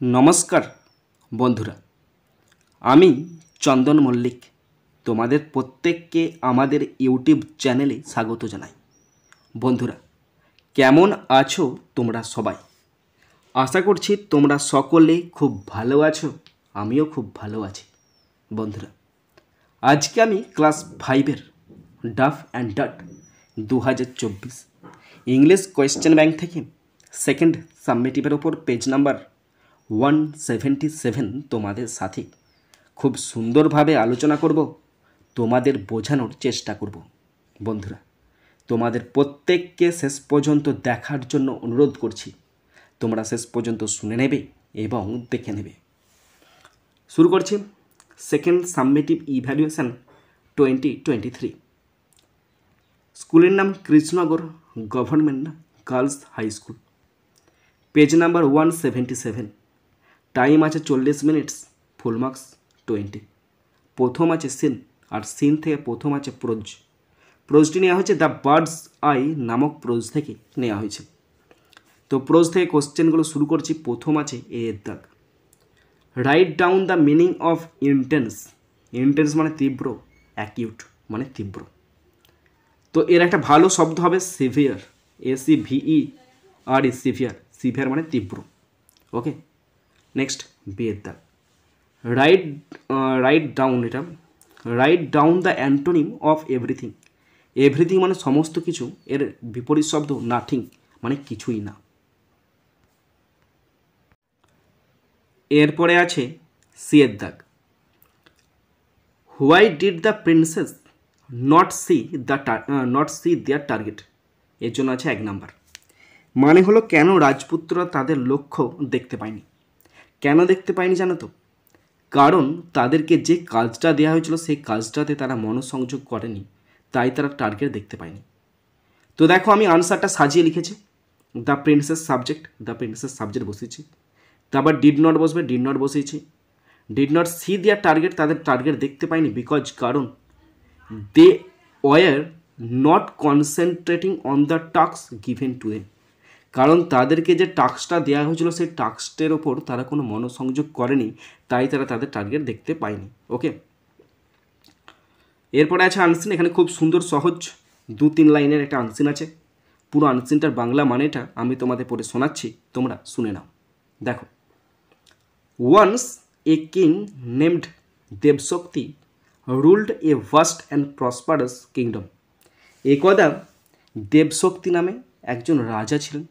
নমস্কার বন্ধুরা, আমি চন্দন মল্লিক তোমাদের প্রত্যেককে আমাদের ইউটিউব চ্যানেলে স্বাগত জানাই। বন্ধুরা, কেমন আছো তোমরা সবাই? আশা করছি তোমরা সকলে খুব ভালো আছো, আমিও খুব ভালো আছি। বন্ধুরা, আজকে আমি ক্লাস 5-এর ডাফ অ্যান্ড ডাট 2024 ইংলিশ কোয়েশ্চেন ব্যাংক থেকে সেকেন্ড সাবমিটিভের ওপর পেজ নাম্বার 177 তোমাদের সাথে খুব সুন্দরভাবে আলোচনা করব, তোমাদের বোঝানোর চেষ্টা করব। বন্ধুরা, তোমাদের প্রত্যেককে শেষ পর্যন্ত দেখার জন্য অনুরোধ করছি। তোমরা শেষ পর্যন্ত শুনে নেবে এবং দেখে নেবে। শুরু করছি সেকেন্ড সাবমিটিভ ইভ্যালুয়েশন 2023। স্কুলের নাম Krishnanagar government girls high school. Page number 177। Time আছে 40 মিনিটস, ফুল মার্কস 20। প্রথম আছে সিন, আর সিন থেকে প্রথম আছে প্রোজ। প্রোজটি নেওয়া হয়েছে দ্য বার্ডস আই নামক প্রোজ থেকে নেওয়া হয়েছে। তো প্রোজ থেকে কোশ্চেনগুলো শুরু করছি। প্রথম আছে এর দাগ। Write down the meaning of intense. Intense মানে তীব্র, অ্যাকিউট মানে তীব্র। তো এর একটা ভালো শব্দ হবে সিভিয়ার, SEVER, সিভিয়ার। সিভিয়ার মানে তীব্র। ওকে, নেক্সট বি এর দাগ। Write down the antonym of everything. Everything মানে সমস্ত কিছু, এর বিপরীত শব্দ নাথিং মানে কিছুই না। এরপরে আছে সি এর দাগ। Why did the princes not see their target. এর জন্য আছে 1 নাম্বার। মানে হলো কেন রাজপুত্ররা তাদের লক্ষ্য দেখতে পায়নি। কেন দেখতে পায়নি জানো তো? কারণ তাদেরকে যে কাজটা দেওয়া হয়েছিল সেই কাজটাতে তারা মনোসংযোগ করেনি, তাই তারা টার্গেট দেখতে পায়নি। তো দেখো, আমি আনসারটা সাজিয়ে লিখেছি। দ্য প্রিন্সেস সাবজেক্ট বসিয়েছি, তারপর ডিড নট বসবে, ডিড নট বসিয়েছি। Did not see their target, তাদের টার্গেট দেখতে পায়নি কারণ they were not concentrating on the task given to them. কারণ তাদেরকে যে টাস্কটা দেওয়া হয়েছিল সেই টাস্কের ওপর তারা কোনো মনোসংযোগ করেনি, তাই তারা তাদের টার্গেট দেখতে পায়নি। ওকে, এরপরে আছে আনসিন। এখানে খুব সুন্দর সহজ 2-3 লাইনের একটা আনসিন আছে। পুরো আনসিনটার বাংলা মানেটা আমি তোমাদের পড়ে শোনাচ্ছি, তোমরা শুনে নাও। দেখো, once a king named Debshakti ruled a vast and prosperous kingdom. একদা দেবশক্তি নামে একজন রাজা ছিলেন,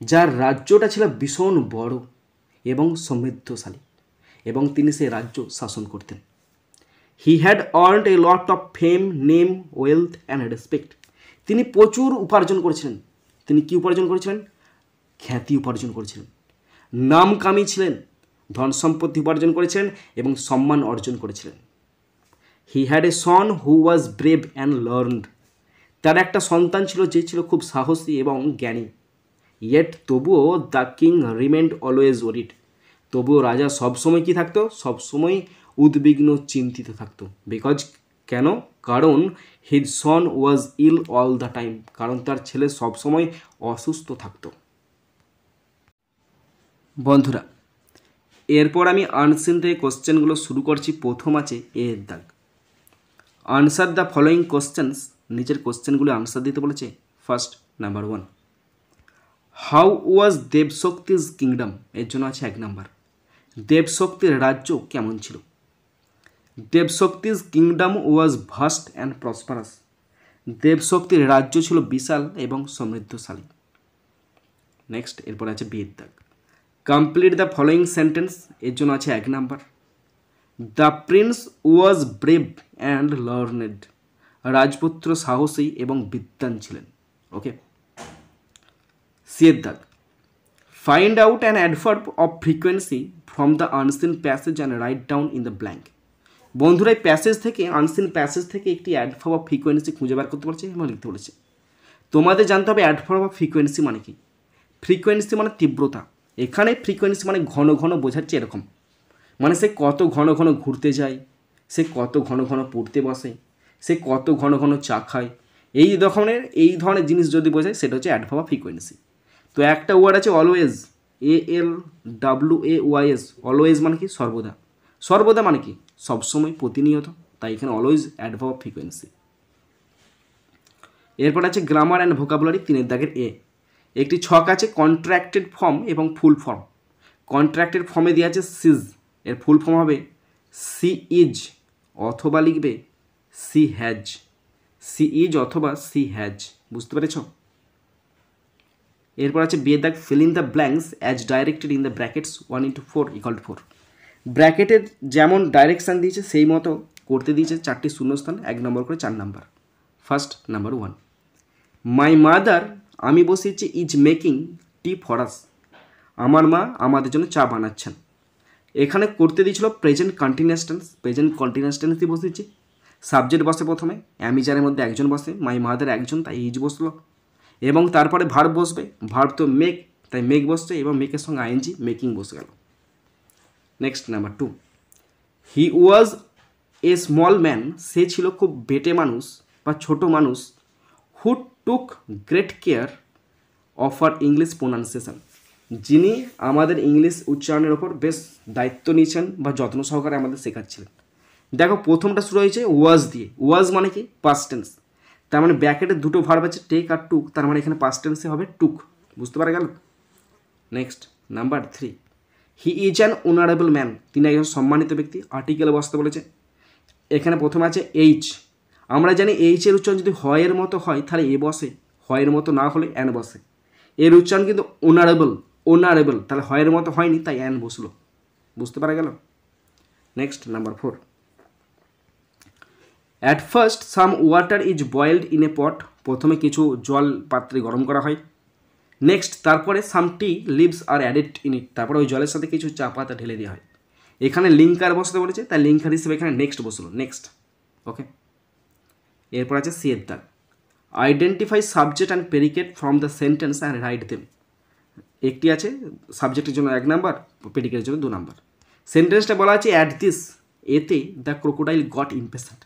যার রাজ্যটা ছিল ভীষণ বড় এবং সমৃদ্ধশালী, এবং তিনি সেই রাজ্য শাসন করতেন। He had earned a lot of fame, name, wealth and respect. তিনি প্রচুর উপার্জন করেছিলেন। তিনি কি উপার্জন করেছিলেন? খ্যাতি উপার্জন করেছিলেন। নাম কামি ছিলেন, ধন সম্পত্তি উপার্জন করেছিলেন এবং সম্মান অর্জন করেছিলেন। He had a Son who was brave and learned. তার একটা সন্তান ছিল যে ছিল খুব সাহসী এবং জ্ঞানী। ইয়েট তবুও দ্য কিং রিমেন্ড অলওয়েজ ওরিড। তবুও রাজা সবসময় কি থাকতো? সবসময় উদ্বিগ্ন, চিন্তিত থাকতো। কেন? কারণ his son was ill all the time. কারণ তার ছেলে সবসময় অসুস্থ থাকতো। বন্ধুরা, এরপর আমি আনসিন থেকে কোশ্চেনগুলো শুরু করছি। প্রথম আছে এর দাগ। Answer the following questions. নিচের কোশ্চেনগুলো আনসার দিতে বলেছে। First, number 1, how was Debshakti's kingdom. এর জন্য আছে 1 নাম্বার। দেবশক্তির রাজ্য কেমন ছিল? Debshakti's kingdom was vast and prosperous. দেবশক্তির রাজ্য ছিল বিশাল এবং সমৃদ্ধশালী। নেক্সট, এরপর আছে বি এর দাগ। Complete the following sentence. এর জন্য আছে 1 number. The Prince was brave and learned. রাজপুত্র সাহসী এবং বিদ্বান ছিলেন। ওকে, সি এর দাগ। Find out an adverb of frequency from the unseen passage and write down in the blank. বন্ধুরা, এই প্যাসেজ থেকে, আনসিন প্যাসেজ থেকে একটি অ্যাডভার্ব অফ ফ্রিকোয়েন্সি খুঁজে বার করতে পারছে এবং লিখতে বলেছে। তোমাদের জানতে হবে অ্যাডভার্ব অফ ফ্রিকোয়েন্সি মানে কি। ফ্রিকোয়েন্সি মানে তীব্রতা। এখানে ফ্রিকোয়েন্সি মানে ঘন ঘন বোঝাচ্ছে এরকম, মানে সে কত ঘন ঘন ঘুরতে যায়, সে কত ঘন ঘন পড়তে বসে, সে কত ঘন ঘন চা খায়, এই ধরনের জিনিস যদি বোঝায় সেটা হচ্ছে অ্যাডভার্ব অফ ফ্রিকোয়েন্সি। তো একটা ওয়ার্ড আছে অলওয়েজ। ALWAYS, অলওয়েজ মানে কি সর্বদা, সর্বদা মানে কি সবসময়, প্রতিনিয়ত, তাই এখানে অলওয়েজ অ্যাডভার্ব অফ ফ্রিকোয়েন্সি। এরপর আছে গ্রামার অ্যান্ড ভোকাবুলারি 3 দাগের এ। একটি ছক আছে কন্ট্রাক্টেড ফর্ম এবং ফুল ফর্ম। কন্ট্রাক্টেড ফর্মে দেওয়া আছে সিজ, এর ফুল ফর্ম হবে সি ইজ অথবা লিখবে সি হ্যাজ, সি ইজ অথবা সি হ্যাজ, বুঝতে পেরেছ? এরপর আছে বি এর দাগ fill in the blanks as directed in the brackets 1 × 4 = 4। ব্র্যাকেটের যেমন ডাইরেকশান দিয়েছে সেই মতো করতে দিয়েছে 4টি শূন্যস্থান, 1 নম্বর করে 4 number. First number 1, my mother, আমি বসেছি, is making tea for us, আমার মা আমাদের জন্য চা বানাচ্ছেন। এখানে করতে দিয়েছিল present continuous tense, present continuous টেন্সই বসেছি। সাবজেক্ট বসে প্রথমে, অ্যামিজারের মধ্যে একজন বসে, মাই মাদার একজন, তাই ইজ বসলো, এবং তারপরে ভার্ব বসবে, ভার্ব তো মেক, তাই মেক বসছে, এবং মেকের সঙ্গে আইএনজি, মেকিং বসে গেল। Next number 2, he was a small man, সে ছিল খুব বেটে মানুষ বা ছোট মানুষ, who took great care of our English pronunciation, যিনি আমাদের ইংলিশ উচ্চারণের ওপর বেশ দায়িত্ব নিয়েছেন বা যত্ন সহকারে আমাদের শেখাচ্ছিলেন। দেখো প্রথমটা শুরু হয়েছে ওয়াজ দিয়ে, ওয়াজ মানে কি পাস্ট টেন্স, তার মানে ব্র্যাকেটে দুটো ভার্ব আছে টেক আর টুক, তার মানে এখানে পাস্ট টেন্সে হবে টুক, বুঝতে পারা গেল? Next number 3, he is an honourable man, তিনি একজন সম্মানিত ব্যক্তি, আর্টিকেল বসতে বলেছে। এখানে প্রথমে আছে এইচ, আমরা জানি এইচের উচ্চারণ যদি হয়ের মতো হয় তাহলে এ বসে, হয়ের মতো না হলে অ্যান বসে। এর উচ্চারণ কিন্তু অনারেবল, অনারেবল, তাহলে হয়ের মতো হয়নি, তাই অ্যান বসলো, বুঝতে পারা গেল? Next number 4, at first some water is boiled in a pot, প্রথমে কিছু জল পাত্রে গরম করা হয়। নেক্সট তারপরে some tea leaves are added in it, তারপরে ওই জলের সাথে কিছু চা পাতা ঢেলে দেওয়া হয়। এখানে লিঙ্কার বসতে বলেছে, তাই লিঙ্কার হিসেবে এখানে নেক্সট বসলো, নেক্সট। ওকে, এরপর আছে সি এর দাগ, identify subject and predicate from the sentence and write them. একটি আছে সাবজেক্টের জন্য 1 নাম্বার, প্রেডিকেটের জন্য 2 নাম্বার। সেন্টেন্সটা বলা আছে অ্যাট দিস, এতে দ্য ক্রোকোডাইল গট ইম্পেশেন্ট,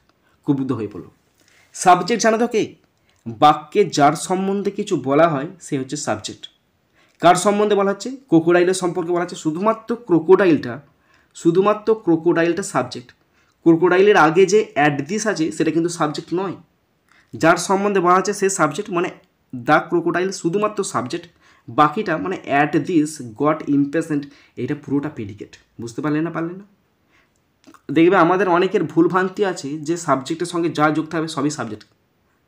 ক্ষুব্ধ হয়ে পড়ল। সাবজেক্ট জানো তো কে? বাক্যে যার সম্বন্ধে কিছু বলা হয় সে হচ্ছে সাবজেক্ট। কার সম্বন্ধে বলা হচ্ছে? ক্রোকোডাইলের সম্পর্কে বলা হচ্ছে, শুধুমাত্র ক্রোকোডাইলটা সাবজেক্ট। ক্রোকোডাইলের আগে যে অ্যাট দিস আছে সেটা কিন্তু সাবজেক্ট নয়, যার সম্বন্ধে বলা হচ্ছে সে সাবজেক্ট, মানে দ্য ক্রোকোডাইল শুধুমাত্র সাবজেক্ট, বাকিটা মানে অ্যাট দিস গট ইম্পেশেন্ট, এটা পুরোটা প্রেডিকেট। বুঝতে পারলে না? দেখবে আমাদের অনেকের ভুলভ্রান্তি আছে যে সাবজেক্টের সঙ্গে যা যুক্ত হবে সবই সাবজেক্ট,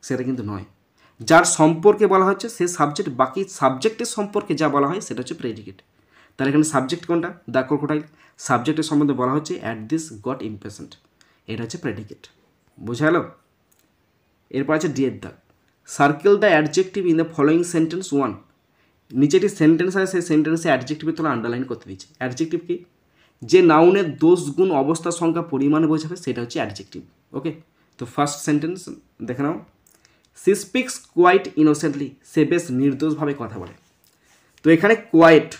সেটা কিন্তু নয়। যার সম্পর্কে বলা হচ্ছে সে সাবজেক্ট, বাকি সাবজেক্টের সম্পর্কে যা বলা হয় সেটা হচ্ছে প্রেডিকেট। তাহলে এখানে সাবজেক্ট কোনটা? The crocodile. সাবজেক্টের সম্বন্ধে বলা হচ্ছে অ্যাট দিস গট ইম্পেশেন্ট, এটা হচ্ছে প্রেডিকেট। বুঝা গেল? এরপর আছে ডি এর দাগ, circle the adjective in the following sentence 1। নিচে একটি সেন্টেন্স আছে, সেই সেন্টেন্সে অ্যাডজেক্টিভের তোলা আন্ডারলাইন করতে দিচ্ছে। অ্যাডজেক্টিভ কি? যে নাউনের দোষ গুণ অবস্থা সংখ্যা পরিমাণ বোঝাবে সেটা হচ্ছে অ্যাডজেক্টিভ। ওকে, তো ফার্স্ট সেন্টেন্স দেখে নাও, সি স্পিক্স কোয়াইট ইনোসেন্টলি, সে বেশ নির্দোষভাবে কথা বলে। তো এখানে কোয়াইট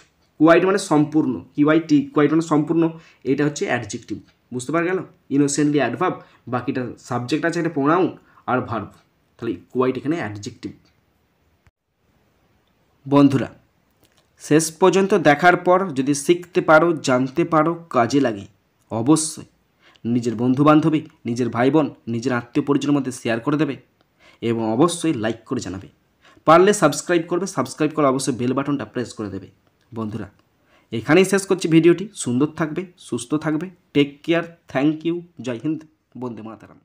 মানে সম্পূর্ণ, কোয়াইট মানে সম্পূর্ণ, এটা হচ্ছে অ্যাডজেক্টিভ। বুঝতে পারা গেল? ইনোসেন্টলি অ্যাডভার্ব, বাকিটা সাবজেক্ট আছে, এটা প্রোনাউন আর ভার্ব, তাহলে কোয়াইট এখানে অ্যাডজেক্টিভ। বন্ধুরা, শেষ পর্যন্ত দেখার পর যদি শিখতে পারো, জানতে পারো, কাজে লাগে, অবশ্যই নিজের বন্ধুবান্ধবী, নিজের ভাই বোন, নিজের আত্মীয় পরিজনের মধ্যে শেয়ার করে দেবে এবং অবশ্যই লাইক করে জানাবে। পারলে সাবস্ক্রাইব করবে, সাবস্ক্রাইব করে অবশ্যই বেল বাটনটা প্রেস করে দেবে। বন্ধুরা, এখানেই শেষ করছি ভিডিওটি। সুন্দর থাকবে, সুস্থ থাকবে, টেক কেয়ার, থ্যাংক ইউ, জয় হিন্দ, বন্দে মাতরম।